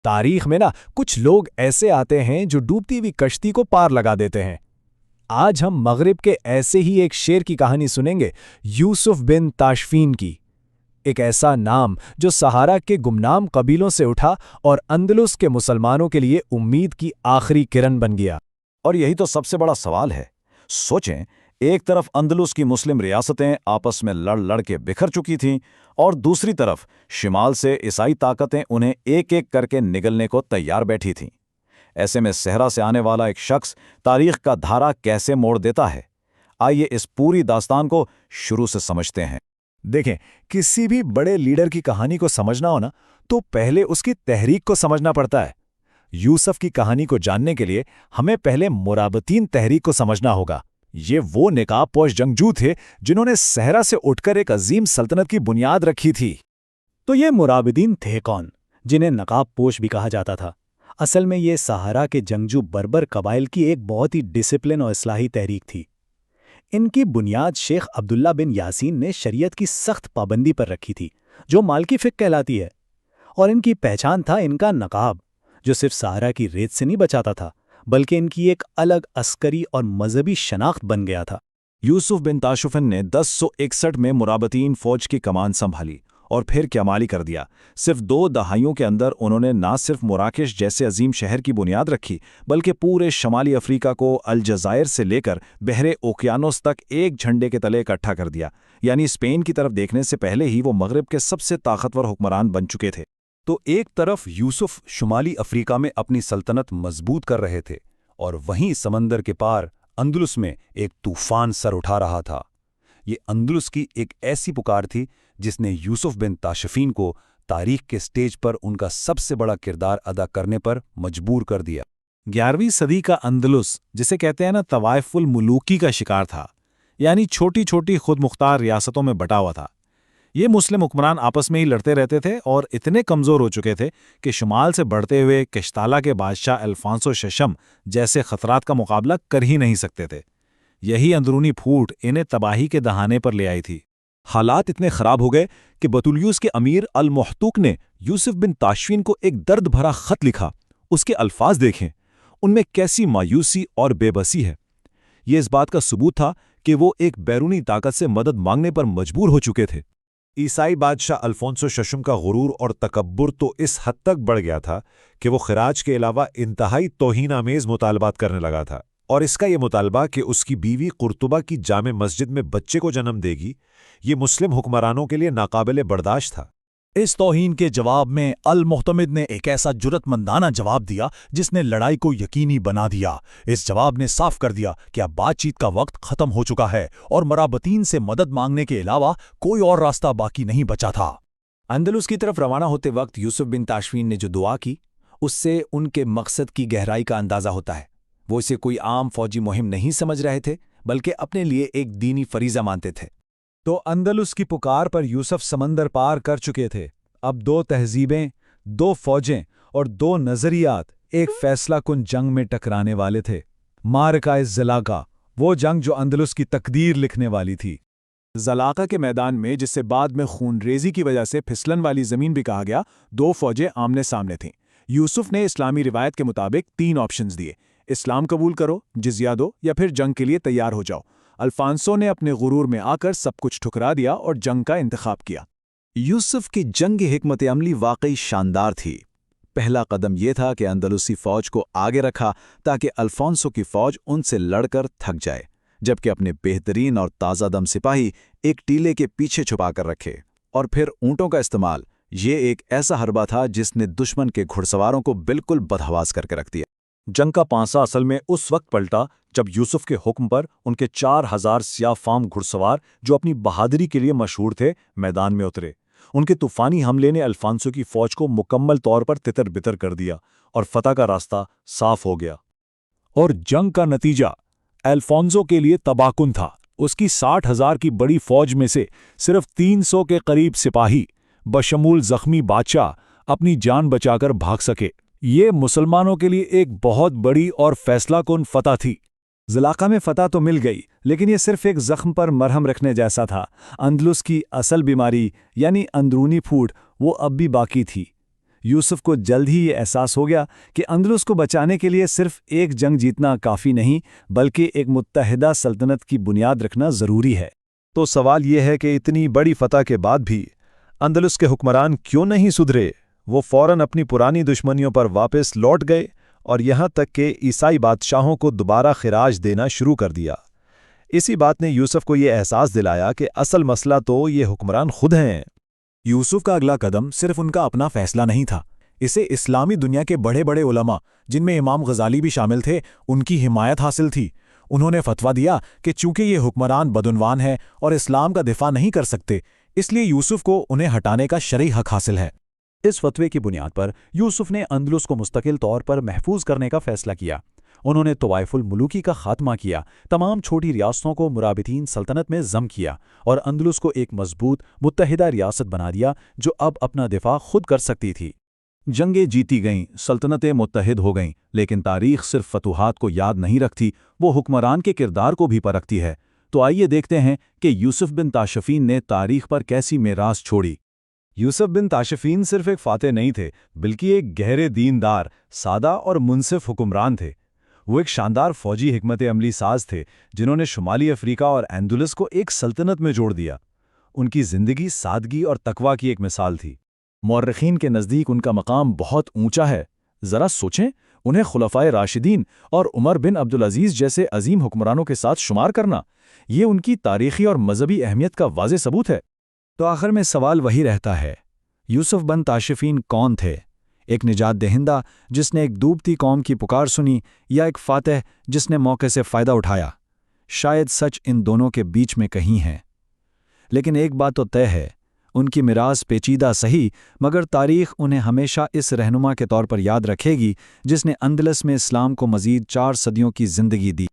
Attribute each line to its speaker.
Speaker 1: تاریخ میں کچھ لوگ ایسے آتے ہیں جو ڈوبتی ہوئی کشتی کو پار لگا دیتے ہیں۔ آج ہم مغرب کے ایسے ہی ایک شیر کی کہانی سنیں گے، یوسف بن تاشفین کی۔ ایک ایسا نام جو صحارا کے گمنام قبیلوں سے اٹھا اور اندلس کے مسلمانوں کے لیے امید کی آخری کرن بن گیا۔
Speaker 2: اور یہی تو سب سے بڑا سوال ہے۔ سوچیں، ایک طرف اندلس کی مسلم ریاستیں آپس میں لڑ لڑ کے بکھر چکی تھیں، اور دوسری طرف شمال سے عیسائی طاقتیں انہیں ایک ایک کر کے نگلنے کو تیار بیٹھی تھیں۔ ایسے میں صحرا سے آنے والا ایک شخص تاریخ کا دھارا کیسے موڑ دیتا ہے؟ آئیے اس پوری داستان کو شروع سے سمجھتے ہیں۔
Speaker 1: دیکھیں، کسی بھی بڑے لیڈر کی کہانی کو سمجھنا ہو تو پہلے اس کی تحریک کو سمجھنا پڑتا ہے۔ یوسف کی کہانی کو جاننے کے لیے ہمیں پہلے مرابطین تحریک کو سمجھنا ہوگا۔ یہ وہ نقاب پوش جنگجو تھے جنہوں نے صحرا سے اٹھ کر ایک عظیم سلطنت کی بنیاد رکھی تھی۔
Speaker 3: تو یہ مرابطین تھے کون، جنہیں نقاب پوش بھی کہا جاتا تھا؟ اصل میں یہ صحارا کے جنگجو بربر قبائل کی ایک بہت ہی ڈسپلن اور اصلاحی تحریک تھی۔ ان کی بنیاد شیخ عبداللہ بن یاسین نے شریعت کی سخت پابندی پر رکھی تھی، جو مالکی فقہ کہلاتی ہے۔ اور ان کی پہچان تھا ان کا نقاب، جو صرف صحارا کی ریت سے نہیں بچاتا تھا، بلکہ ان کی ایک الگ عسکری اور مذہبی شناخت بن گیا تھا۔
Speaker 2: یوسف بن تاشفین نے 1061 میں مرابطین فوج کی کمان سنبھالی اور پھر کمالی کر دیا۔ صرف 2 دہائیوں کے اندر انہوں نے نہ صرف مراکش جیسے عظیم شہر کی بنیاد رکھی، بلکہ پورے شمالی افریقہ کو الجزائر سے لے کر بحر اوقیانوس تک ایک جھنڈے کے تلے اکٹھا کر دیا۔ یعنی اسپین کی طرف دیکھنے سے پہلے ہی وہ مغرب کے سب سے طاقتور حکمران بن چکے تھے۔
Speaker 4: تو ایک طرف یوسف شمالی افریقہ میں اپنی سلطنت مضبوط کر رہے تھے، اور وہیں سمندر کے پار اندلس میں ایک طوفان سر اٹھا رہا تھا۔ یہ اندلس کی ایک ایسی پکار تھی جس نے یوسف بن تاشفین کو تاریخ کے سٹیج پر ان کا سب سے بڑا کردار ادا کرنے پر مجبور کر دیا۔
Speaker 1: 11ویں صدی کا اندلس، جسے کہتے ہیں طوائف الملوکی کا شکار تھا، یعنی چھوٹی چھوٹی خود مختار ریاستوں میں بٹا ہوا تھا۔ یہ مسلم حکمران آپس میں ہی لڑتے رہتے تھے اور اتنے کمزور ہو چکے تھے کہ شمال سے بڑھتے ہوئے کشتالہ کے بادشاہ الفانسو ششم جیسے خطرات کا مقابلہ کر ہی نہیں سکتے تھے۔ یہی اندرونی پھوٹ انہیں تباہی کے دہانے پر لے آئی تھی۔
Speaker 4: حالات اتنے خراب ہو گئے کہ بطلیوس کے امیر المحتوق نے یوسف بن تاشفین کو ایک درد بھرا خط لکھا۔ اس کے الفاظ دیکھیں، ان میں کیسی مایوسی اور بے بسی ہے۔ یہ اس بات کا ثبوت تھا کہ وہ ایک بیرونی طاقت سے مدد مانگنے پر مجبور ہو چکے تھے۔
Speaker 5: عیسائی بادشاہ الفونسو ششم کا غرور اور تکبر تو اس حد تک بڑھ گیا تھا کہ وہ خراج کے علاوہ انتہائی توہین آمیز مطالبات کرنے لگا تھا، اور اس کا یہ مطالبہ کہ اس کی بیوی قرطبہ کی جامع مسجد میں بچے کو جنم دے گی، یہ مسلم حکمرانوں کے لیے ناقابل برداشت تھا۔
Speaker 3: اس توہین کے جواب میں المعتمد نے ایک ایسا جرأت مندانہ جواب دیا جس نے لڑائی کو یقینی بنا دیا۔ اس جواب نے صاف کر دیا کہ اب بات چیت کا وقت ختم ہو چکا ہے اور مرابطین سے مدد مانگنے کے علاوہ کوئی اور راستہ باقی نہیں بچا تھا۔
Speaker 1: اندلس کی طرف روانہ ہوتے وقت یوسف بن تاشفین نے جو دعا کی، اس سے ان کے مقصد کی گہرائی کا اندازہ ہوتا ہے۔ وہ اسے کوئی عام فوجی مہم نہیں سمجھ رہے تھے، بلکہ اپنے لیے ایک دینی فریضہ مانتے تھے۔
Speaker 6: تو اندلس کی پکار پر یوسف سمندر پار کر چکے تھے۔ اب 2 تہذیبیں، 2 فوجیں اور 2 نظریات ایک فیصلہ کن جنگ میں ٹکرانے والے تھے۔ معرکہ زلاقہ، وہ جنگ جو اندلس کی تقدیر لکھنے والی تھی۔
Speaker 1: زلاقہ کے میدان میں، جسے بعد میں خون ریزی کی وجہ سے پھسلن والی زمین بھی کہا گیا، 2 فوجیں آمنے سامنے تھیں۔ یوسف نے اسلامی روایت کے مطابق 3 آپشنز دیے: اسلام قبول کرو، جزیہ دو، یا پھر جنگ کے لیے تیار ہو جاؤ۔ الفانسو نے اپنے غرور میں آ کر سب کچھ ٹھکرا دیا اور جنگ کا انتخاب کیا۔
Speaker 2: یوسف کی جنگی حکمت عملی واقعی شاندار تھی۔ پہلا قدم یہ تھا کہ اندلسی فوج کو آگے رکھا تاکہ الفونسو کی فوج ان سے لڑ کر تھک جائے، جبکہ اپنے بہترین اور تازہ دم سپاہی ایک ٹیلے کے پیچھے چھپا کر رکھے۔ اور پھر اونٹوں کا استعمال، یہ ایک ایسا حربہ تھا جس نے دشمن کے گھڑ سواروں کو بالکل بدحواس کر کے رکھ دیا۔
Speaker 4: جنگ کا پانسا اصل میں اس وقت پلٹا جب یوسف کے حکم پر ان کے 4000 سیاہ فام گھڑ سوار، جو اپنی بہادری کے لیے مشہور تھے، میدان میں اترے۔ ان کے طوفانی حملے نے الفانسو کی فوج کو مکمل طور پر تتر بتر کر دیا اور فتح کا راستہ صاف ہو گیا۔
Speaker 6: اور جنگ کا نتیجہ الفونسو کے لیے تباہ کن تھا۔ اس کی 60,000 کی بڑی فوج میں سے صرف 300 کے قریب سپاہی، بشمول زخمی بادشاہ، اپنی جان بچا کر بھاگ سکے۔ یہ مسلمانوں کے لیے ایک بہت بڑی اور فیصلہ کن فتح تھی۔
Speaker 1: زلاقہ میں فتح تو مل گئی، لیکن یہ صرف ایک زخم پر مرہم رکھنے جیسا تھا۔ اندلس کی اصل بیماری، یعنی اندرونی پھوٹ، وہ اب بھی باقی تھی۔
Speaker 2: یوسف کو جلد ہی یہ احساس ہو گیا کہ اندلس کو بچانے کے لیے صرف ایک جنگ جیتنا کافی نہیں بلکہ ایک متحدہ سلطنت کی بنیاد رکھنا ضروری ہے۔
Speaker 5: تو سوال یہ ہے کہ اتنی بڑی فتح کے بعد بھی اندلس کے حکمران کیوں نہیں سدھرے؟ وہ فوراً اپنی پرانی دشمنیوں پر واپس لوٹ گئے اور یہاں تک کہ عیسائی بادشاہوں کو دوبارہ خراج دینا شروع کر دیا۔ اسی بات نے یوسف کو یہ احساس دلایا کہ اصل مسئلہ تو یہ حکمران خود ہیں۔
Speaker 6: یوسف کا اگلا قدم صرف ان کا اپنا فیصلہ نہیں تھا، اسے اسلامی دنیا کے بڑے بڑے علماء جن میں امام غزالی بھی شامل تھے ان کی حمایت حاصل تھی۔ انہوں نے فتویٰ دیا کہ چونکہ یہ حکمران بدعنوان ہے اور اسلام کا دفاع نہیں کر سکتے اس لیے یوسف کو انہیں ہٹانے کا شرعی حق حاصل ہے۔ اس فتوے کی بنیاد پر یوسف نے اندلس کو مستقل طور پر محفوظ کرنے کا فیصلہ کیا۔ انہوں نے طوائف الملوکی کا خاتمہ کیا، تمام چھوٹی ریاستوں کو مرابطین سلطنت میں ضم کیا اور اندلس کو ایک مضبوط متحدہ ریاست بنا دیا جو اب اپنا دفاع خود کر سکتی تھی۔ جنگیں جیتی گئیں، سلطنتیں متحد ہو گئیں، لیکن تاریخ صرف فتوحات کو یاد نہیں رکھتی، وہ حکمران کے کردار کو بھی پرکھتی ہے۔ تو آئیے دیکھتے ہیں کہ یوسف بن تاشفین نے تاریخ پر کیسی میراث چھوڑی۔
Speaker 2: یوسف بن تاشفین صرف ایک فاتح نہیں تھے بلکہ ایک گہرے دیندار، سادہ اور منصف حکمران تھے۔ وہ ایک شاندار فوجی حکمت عملی ساز تھے جنہوں نے شمالی افریقہ اور اندلس کو ایک سلطنت میں جوڑ دیا۔ ان کی زندگی سادگی اور تقوی کی ایک مثال تھی۔
Speaker 6: مورخین کے نزدیک ان کا مقام بہت اونچا ہے۔ ذرا سوچیں، انہیں خلفائے راشدین اور عمر بن عبدالعزیز جیسے عظیم حکمرانوں کے ساتھ شمار کرنا، یہ ان کی تاریخی اور مذہبی اہمیت کا واضح ثبوت ہے۔
Speaker 2: تو آخر میں سوال وہی رہتا ہے، یوسف بن تاشفین کون تھے؟ ایک نجات دہندہ جس نے ایک ڈوبتی قوم کی پکار سنی، یا ایک فاتح جس نے موقع سے فائدہ اٹھایا؟ شاید سچ ان دونوں کے بیچ میں کہیں ہے۔ لیکن ایک بات تو طے ہے، ان کی میراث پیچیدہ سہی مگر تاریخ انہیں ہمیشہ اس رہنما کے طور پر یاد رکھے گی جس نے اندلس میں اسلام کو مزید 4 صدیوں کی زندگی دی۔